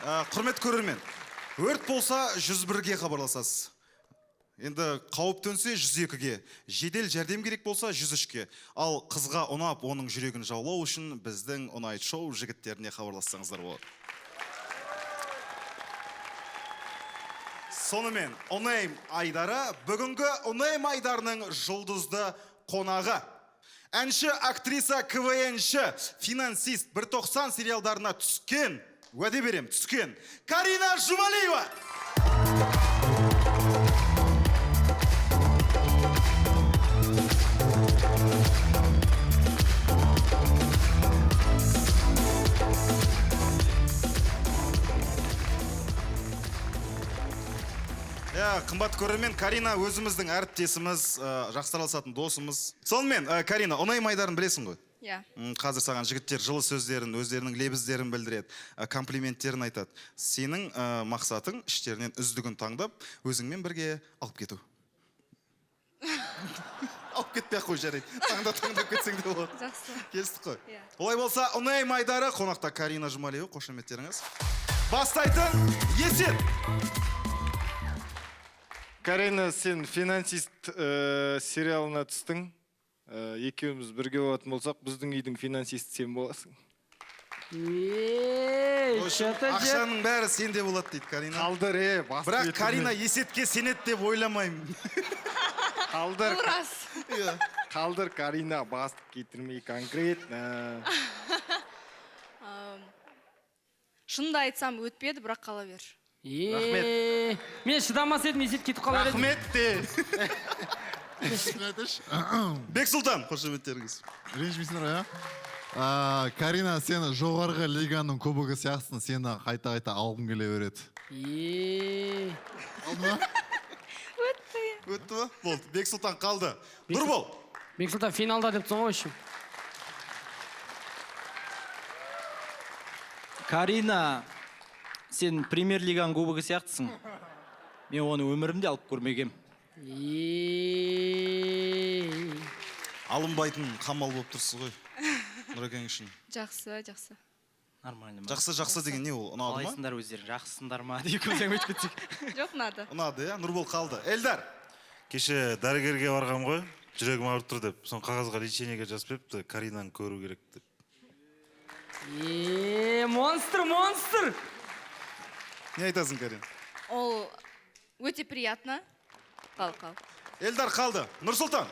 Құрмет көрермен, өрт болса 101-ге хабарласасыз. Енді қауіп төнсе 102-ге, жедел жәрдем керек болса 103-ге. Ал қызға ұнап, оның жүрегін жаулау үшін біздің ұнайт шоу жігіттеріне хабарлассаңыздар болады. Сонымен, Ұнайм Айдары бүгінгі Ұнайм Айдарының жұлдызды қонағы. Әнші, актриса, КВНші, финансист, 190 сериалдарына түскен, уәде берем, түскен Карина Жұмалиева. Қымбат көрермен, Карина өзіміздің әріптесіміз, жақсы араласатын досымыз. Сонымен, Карина, Ұнайм Айдарын білесің ғой? Иә. Қазір саған жігіттер жылы сөздерін, өздерінің лебіздерін білдіреді, комплименттерін айтады. Сенің мақсатың іштерінен үздігін таңдап, өзіңмен бірге алып кету. Алып кетпей-ақ қой, жарайды. Таңдап кетсең де болады. Жақсы. Келістік қой? Иә. Олай болса, Ұнайм Айдары қонақта Карина Жұмалиева, қошеметтеріңіз. Бастайтын есет! Карина, сен финансист сериалына түстің. Екеуміз бірге болатын болсақ, біздің үйдің финансист сен боласың. Ақшаның бәрі сенде болады дейді Карина. Қалдыр, бірақ Карина есетке сенет деп ойламаймын. Қалдыр. Рас. Қалдыр, Карина, басты кетірмей конкретно. Шынды айтсам өтпеді, бірақ қала бер. Рахмет. Мен шыдамас едім, есет кетіп қалар едім. Рахмет те. Бексұлтан, қошеметтеріңіз. Ренжімейсіңдер, Карина, сен жоғарғы лиганың кубогы сияқтысың, сені қайта-қайта алғым келе береді. Алды ма? Өтті ма? Болды, Бексұлтан қалды. Нұрбол. Бексұлтан финалда деп тұр ғой. Карина, сен премьер-лиганың кубогы сияқтысың. Мен оны өмірімде алып көрмегем. Алынбайтын қамал болып тұрсыз ғой. Нұрекең үшін. Жақсы, жақсы. Нормально ма? Жақсы деген не ол? Ұнады ма? Қалайсыңдар өздерің, жақсысыңдар ма? Дейік өзің өтіп кетсек. Жоқ, ұнады. Ұнады, Нұрбол қалды. Эльдар. Кеше дәрігерге барғам ғой, жүрегім ауырып тұр деп. Сон қағазға лечениеге жазып беріпті, Каринаны көру керек деп. Монстр! Не айтасың, Карин? Ол өте приятно. Қал. Эльдар қалды. Нұрсұлтан.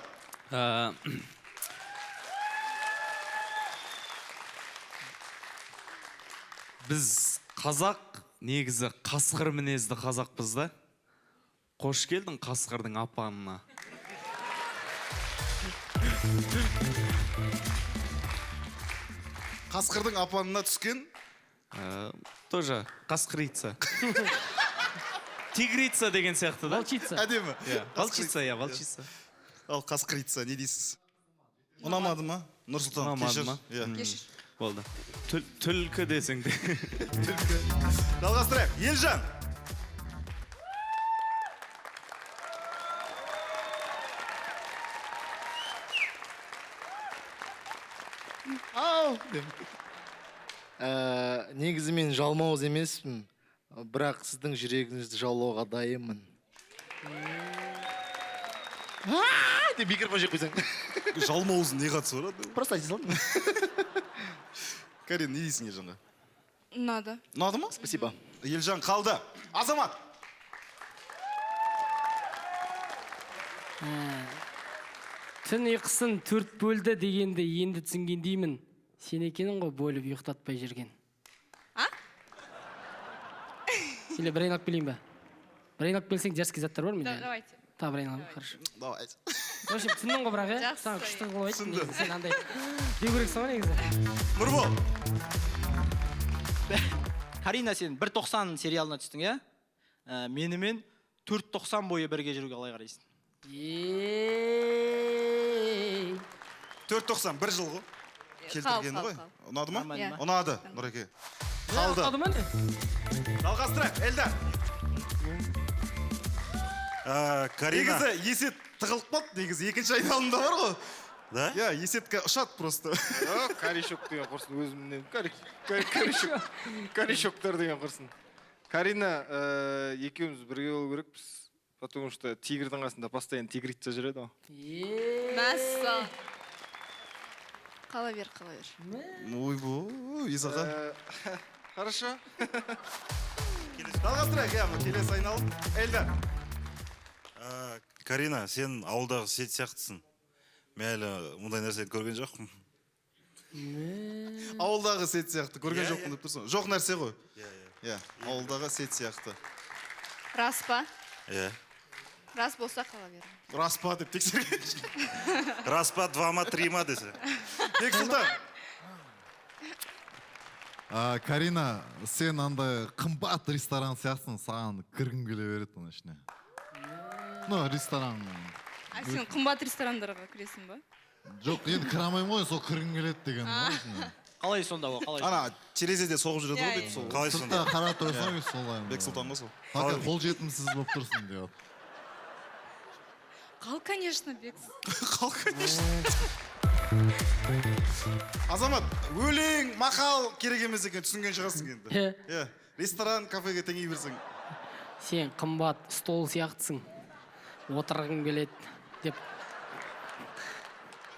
Біз қазақ, негізі қасқыр мінезді қазақпыз да. Қош келдің қасқырдың апанына. Қасқырдың апанына түскен? Тоже қасқырица. Тигрица деген сияқты да? Волчица. Әдемі. Волчица. Ал қасқырица, не дейсіз? Ұнамады ма? Нұрсұлтан, кешір. Кешір. Болды. Түлкі десің де. Жалғастырайық. Елжан. Негізі мен жалмауыз емеспін, бірақ сіздің жүрегіңізді жаулауға дайынмын. Деп микрофон жеп қойсаң. Жалмауыздың не қатысы бар? Просто айта салдым. Карин, не дейсің Елжанға? Ұнады. Ұнады ма? Спасибо. Елжан қалды. Азамат. Түн ұйқысын 4 бөлді дегенде енді түсінген деймін. Сен екенің ғой бөліп ұйықтатпай жүрген. Или бірайын алып келейін ба? Бірайын алып келсең дерзкий заттар бар ма? Давайте. Та бірайын алып, хорошо. Давайте. Вообще, түсіндің ғой бірақ, Жақсы. Саған күшті қылып айтты. Сен андай деу керексің ғой негізі. Нұрбол. Карина, сен 190 сериалына түстің, иә? Менімен 490 бойы бірге жүруге қалай қарайсың? 490, бір жыл ғой. Келтіргені ғой. Ұнады ма? Иә. Ұнады, Нұреке. Қалды. Қалды ма не? Жалғастырайық, Эльдар. Карина. Негізі есет тығылып қалды, негізі екінші айналымда бар ғой. Да? иә есетка ұшады просто. Корешок деген құрсын өзімнен. Корешоктар деген құрсын. Карина, екеуміз бірге болу керекпіз. Потому что тигрдің қасында постоянно тигрица жүреді ғой. мәссаған қала бер Ойбой, Изаға. Хорошо. Жалғастырайық, иә, келесі айналып. Эльдар. Карина, сен ауылдағы сет сияқтысың. Мен әлі мұндай нәрсені көрген жоқпын. Ауылдағы сет сияқты көрген Иә, жоқпын деп тұрсың. Жоқ нәрсе ғой. Иә, ауылдағы сет сияқты. рас па Иә. рас болса қала бер Рас па деп тексерген. Рас па, 2 ма, 3 ма десе. Бексұлтан. Карина, сен андай қымбат ресторан сияқтысың, саған кіргім келе береді оның ішіне. Ну, ресторан. а сен қымбат ресторандарға кіресің ба Жоқ, енді кіре алмаймын ғой, сол кіргім келеді деген. ғой ішіне. қалай сонда ол қалай Ана, терезеде соғып жүреді ғой Иә, бүйтіп сол. Қалай Сыртта сонда? қарап тұрсаң, солай. Бексұлтан ғой сол. Факт қол жетімсіз болып тұрсың деп. қал конечно бекс Қал, конечно. Азамат, өлең, мақал керек емес екен, түсінген шығарсың енді. Иә, ресторан, кафеге теңей берсең. Сен қымбат стол сияқтысың. Отырғың келеді деп.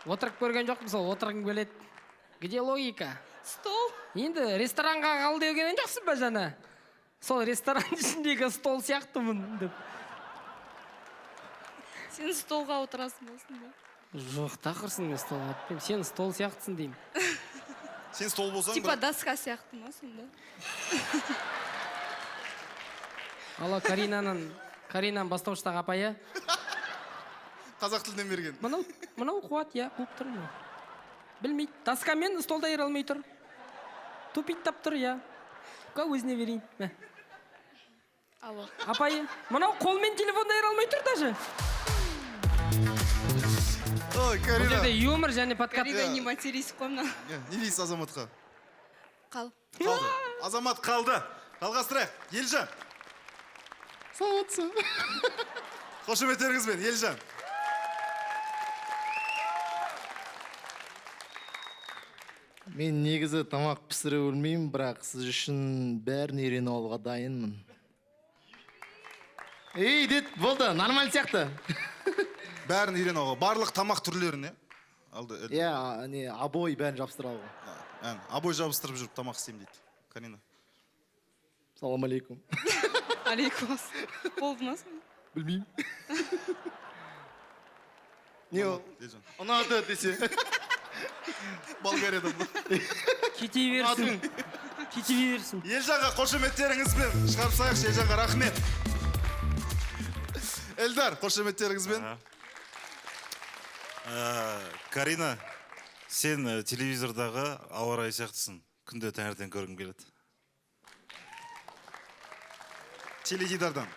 Отырып көрген жоқпын, сол отырғың келеді. Где логика? стол Енді ресторанға қал деген жоқсың ба жаңа? Сол ресторан ішіндегі стол сияқтымын деп. сен столға отырасың ба сонда Жоқ, тақырсың мен стол атпаймын. Сен стол сияқтысың деймін. Сен стол болсаң, типа доска сияқты ма сонда Алла, Каринаның бастауыштағы апайы. қазақ тілінен берген. Мынау қуат, я, қуып тұр. Білмейді. Доскамен столда ер алмай тұр. Тупиттап тұр, я. Өзіне берейін. Мә. алло Апайы, мынау қолмен телефонда ер алмай тұр даже. Ой, Бұл Карина. жерде юмор және подкаст. Карина, не матерись қой мына Не дейсіз Азаматқа? қал Қалды. Азамат қалды. Жалғастырайық. Елжан. Саламатсың. Қошеметтеріңізбен, Елжан. Мен негізі тамақ пісіре білмеймін, бірақ сіз үшін бәрін үйреніп алуға дайынмын. Ей, дед, болды, нормаль сияқты. Бәрін үйрен алға. Барлық тамақ түрлерін, иә? Алды. Иә, не, обой бәрін жабыстыра алуға. Обой жабыстырып жүріп тамақ істеймін дейді. Карина. Салам алейкум. алейкум болды ма сонда Білмеймін. Не ол? Елжан. Ұнады десе. Болгариядан ба? Кете берсін. Кете берсін. Елжанға қошеметтеріңізбен шығарып сайықшы. Елжанға рахмет. Эльдар, қошеметтеріңізбен. Карина, сен телевизордағы ауа райы сияқтысың. Күнде таңертең көргім келеді. Теледидардан.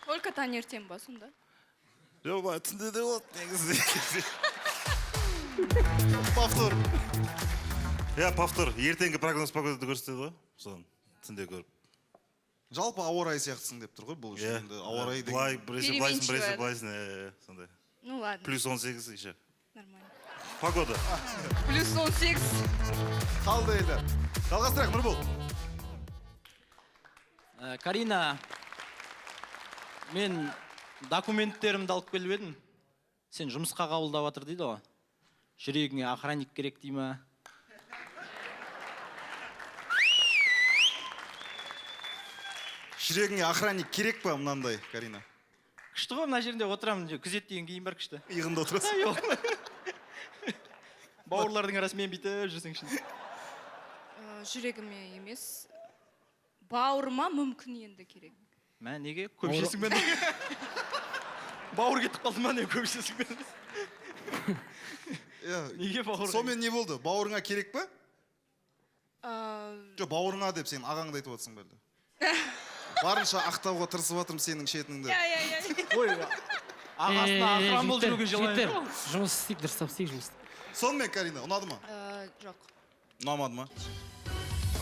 только таңертең ба сонда Жоқ, түнде де болады негізі. Повтор. Иә, повтор. Ертеңгі прогноз погодады көрсетеді ғой. Соны түнде көріп. Жалпы ауа райы сияқтысың деп тұр ғой бұл үшін. Енді ауа райы деген. Былай, біресе былайсың, біресе Переменчивая, былайсың. Сондай. ну ладно Плюс 18 еще. нормально Погода. плюс 18 Қалды Эльдар. Жалғастырайық, Нұрбол. Карина, мен документтерімді алып келіп едім. Сен жұмысқа қабылдап жатыр дейді ғой. Жүрегіңе охранник керек дей ма? Жүрегіңе охранник керек па мынандай, Карина? Күшті ғой, мына жерінде отырамын, күзеттеген кейін бар күшті. Иығында отырасың. Бауырлардың арасымен бүйтіп жүрсең шын. жүрегіме емес бауырыма мүмкін енді керек Мә, неге? Көп жесің бе? Бауыр кетіп қалды ма, не көп жесің бе? Неге бауыр? Сонымен не болды? Бауырыңа керек па? Жоқ, бауырыңа деп сен ағаңды айтып отырсың бәлді. Барынша ақтауға тырысып жатырмын сенің шетіңді. Ой, ағасына ақыран болып жүруге жігіттер, жылаймын. жұмыс істейік, дұрыстап істейік жұмысты. Сонымен, Карина, ұнады ма? жоқ Ұнамады ма?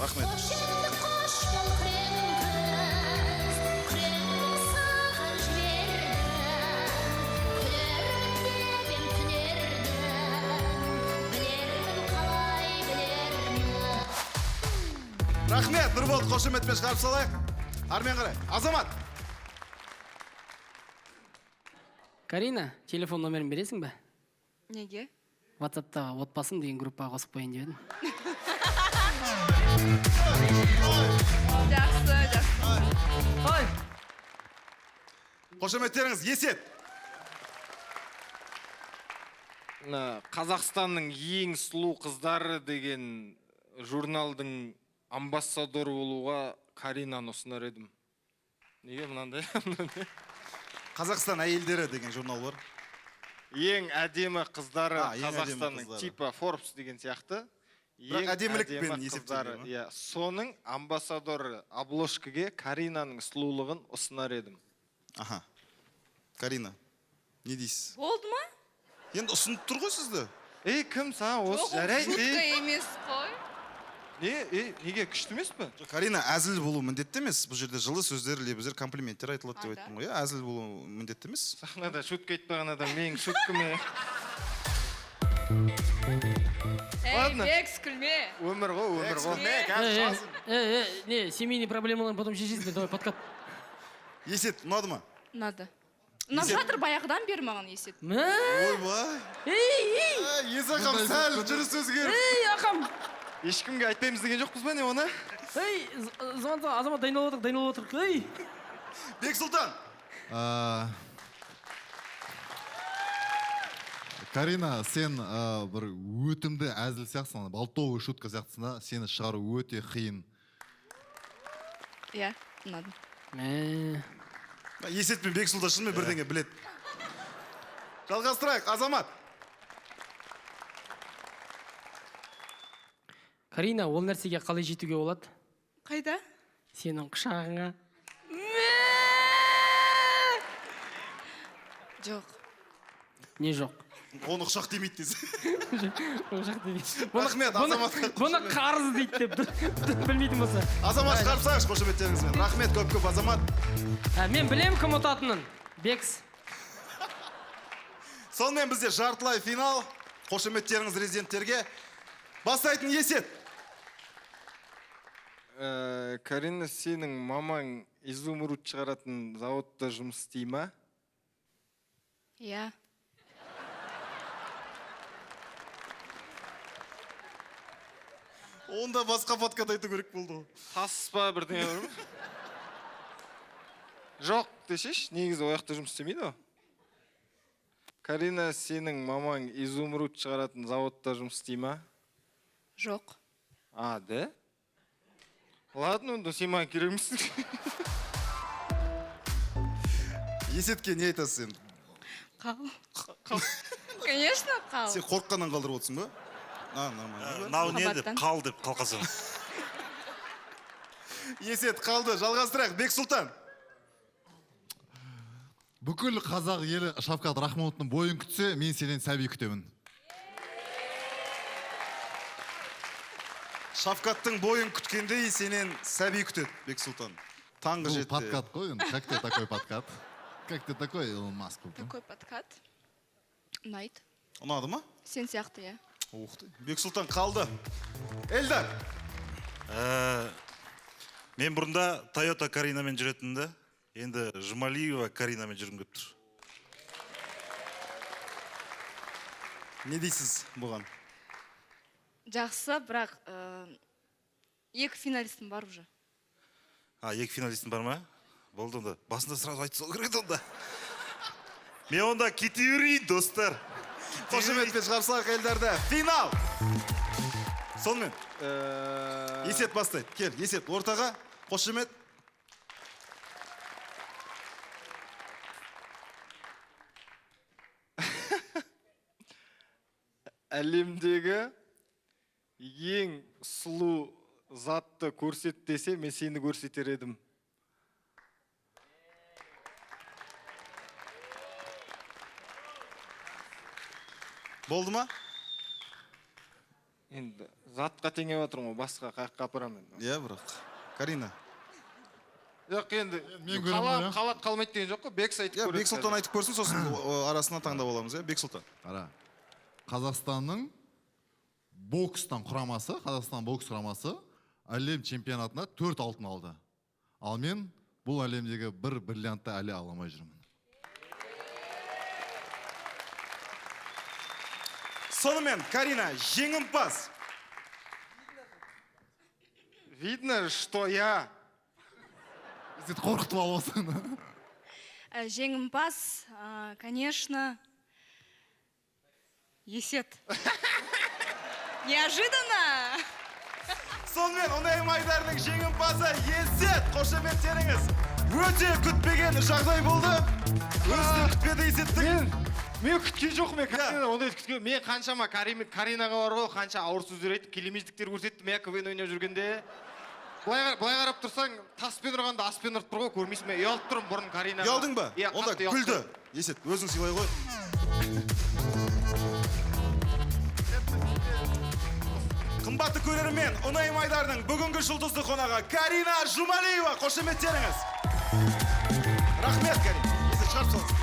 Рахмет. Рахмет, Нұрбол, қошеметпен шығарып салайық. Армен қарай. Азамат. Карина, телефон номерін бересің бе? Неге? WhatsApp'та отбасым деген группаға қосып қойын деп едім. Жақсы. Ой! Қошеметтеріңіз, Есет. Қазақстанның ең сұлу қыздары деген журналдың амбассадоры болуға Каринаны ұсынар едім. Неге мынандай? Қазақстан әйелдері деген журнал бар. Ең әдемі қыздары Ең әдемі Қазақстанның қыздары. типа Forbes деген сияқты. Бірақ Ең әдемілікпен әдемі есептелген, қыздары, иә, соның амбассадоры обложкаге Каринаның сұлулығын ұсынар едім. Аха. Карина, не дейсіз? Болды ма? Енді ұсынып тұр ғой сізді. Кім саған Жоқ, осы ол жарайды? шутка емес қой. Неге күшті емес пе? Карина, әзіл болу міндетті емес. Бұл жерде жылы сөздер, лебіздер, комплименттер айтылады деп Ада. айттым ғой. Әзіл болу міндетті емес. Сахнада шутка айтпаған адам менің шуткамен Ладно. Бекс, күлме. өмір ғой. Не, семейный проблемаларын потом шешесің, давай подкат. Есет, ұнады ма? Ұнады. Ұнап жатыр баяғыдан бері маған Есет. Ойбай. Есақам сәл жүріс өзгеріп. Ақам! Ешкімге айтпаймыз деген жоқпыз ба не оны? Звонса, Азамат дайындалып отыр. Бексұлтан. Карина, сен бір өтімді әзіл сияқтысың, балтовый шутка сияқтысың да, сені шығару өте қиын. Иә, ұнады. Есет пен Бексұлтан шынымен бірдеңе біледі. Жалғастырайық, Азамат. Карина, ол нәрсеге қалай жетуге болады? Қайда? Сенің құшағыңа. Жоқ. Не жоқ? Оны құшақ демейді десе. Рахмет, Азаматқа. Бұны қарыз дейді деп білмейтін болса. Азамат шығарып салайықшы қошеметтеріңізбен. Рахмет көп Азамат. Мен білем кім ұтатынын. Бекс. Сонымен бізде жартылай финал. Қошеметтеріңіз резиденттерге. Бастайтын Есет. Карина, сенің мамаң изумруд шығаратын зауытта жұмыс істей ма? Иә. Онда басқа подкат айту керек болды. Таспа бірдеңе бар ма? Жоқ дешеш, негізі ояқта жұмыс істемейді о. Карина, сенің мамаң изумруд шығаратын зауытта жұмыс істей ма? Жоқ. Да? Ладно, онда сен маған керек емессің. Есетке не айтасыз енді? Қал. Конечно, қал. Сен қорыққаннан қалдырып отырсың ба? Нормально. Нау не деп, қал деп қалқасың. Есет қалды, жалғастырайық. Бексұлтан. Бүкіл қазақ елі Шавкат Рахмановтың бойын күтсе, мен сенен сәби күтемін. Шавкаттың бойын күткендей сенен сәби күтеді, Бексұлтан. Таңғы жетті. Бұл подкат қой, как ты такой подкат? Как ты такой, Илон Маск? Такой подкат. Ұнайды. Ұнады ма? Сен сияқты, иә. Бексұлтан қалды. Эльдар. Мен бұрында Toyota Каринамен жүретінді, енді Жұмалиева Каринамен жүргім келіп тұр. Не дейсіз бұған? Жақсы, бірақ екі финалистім бар уже. Екі финалистің бар ма? Болды онда. Басында сразу айтып сол керек онда. Мен онда кете берейін, достар. Қошеметпен шығарып салайық Эльдарды. Финал! Сонымен. Есет бастайды. Кел, Есет ортаға. Қошемет. Әлемдегі ең сұлу затты көрсет десе, мен сені көрсетер едім. Болды ма? Енді затқа теңеп отырмын, басқа қаққа апарамын. Иә, бірақ. Карина. Жоқ, енді Мен көрем ғой, иә. қалат қалмайды деген жоқ қой, Бекс айтып көреді. Бексұлтан айтып көрсін, сосын арасына таңдап аламыз, иә? Бексұлтан. Қара. Қазақстанның бокстан құрамасы, Қазақстан бокс құрамасы әлем чемпионатына 4 алтын алды. Ал мен бұл әлемдегі бір бриллиантты әлі ала алмай жүрмін. Сонымен, Карина, жеңімпаз. Видно, что я... Сен қорқытып аласың. Жеңімпаз, конечно, Есет. Неожиданно! Сонымен, Ұнай Майдарының жеңімпазы Есет. Қошеметтеріңіз. Өте күтпеген жағдай болды. Өте күтпеді Есеттің. Мен күткен жоқ, мен Карина ондай күткен. Мен қаншама Каринаға бар ғой, қанша ауыр сөздер айтып, келемеждіктер көрсетті, мен КВН ойнап жүргенде. Былай қарап тұрсаң, таспен ұрғанда аспен ұрып тұр ғой, көрмейсің бе? Ұялып тұрмын бұрын Каринаға. Ұялдың ба? Онда күлді. Есет, өзің сыйлай ғой. Қымбатты көрермен, Ұнай Майдарының бүгінгі жұлдызды қонағы Карина Жұмалиева. Қошеметтеріңіз. Рахмет, Карина. Есет, шығарып салыңыз.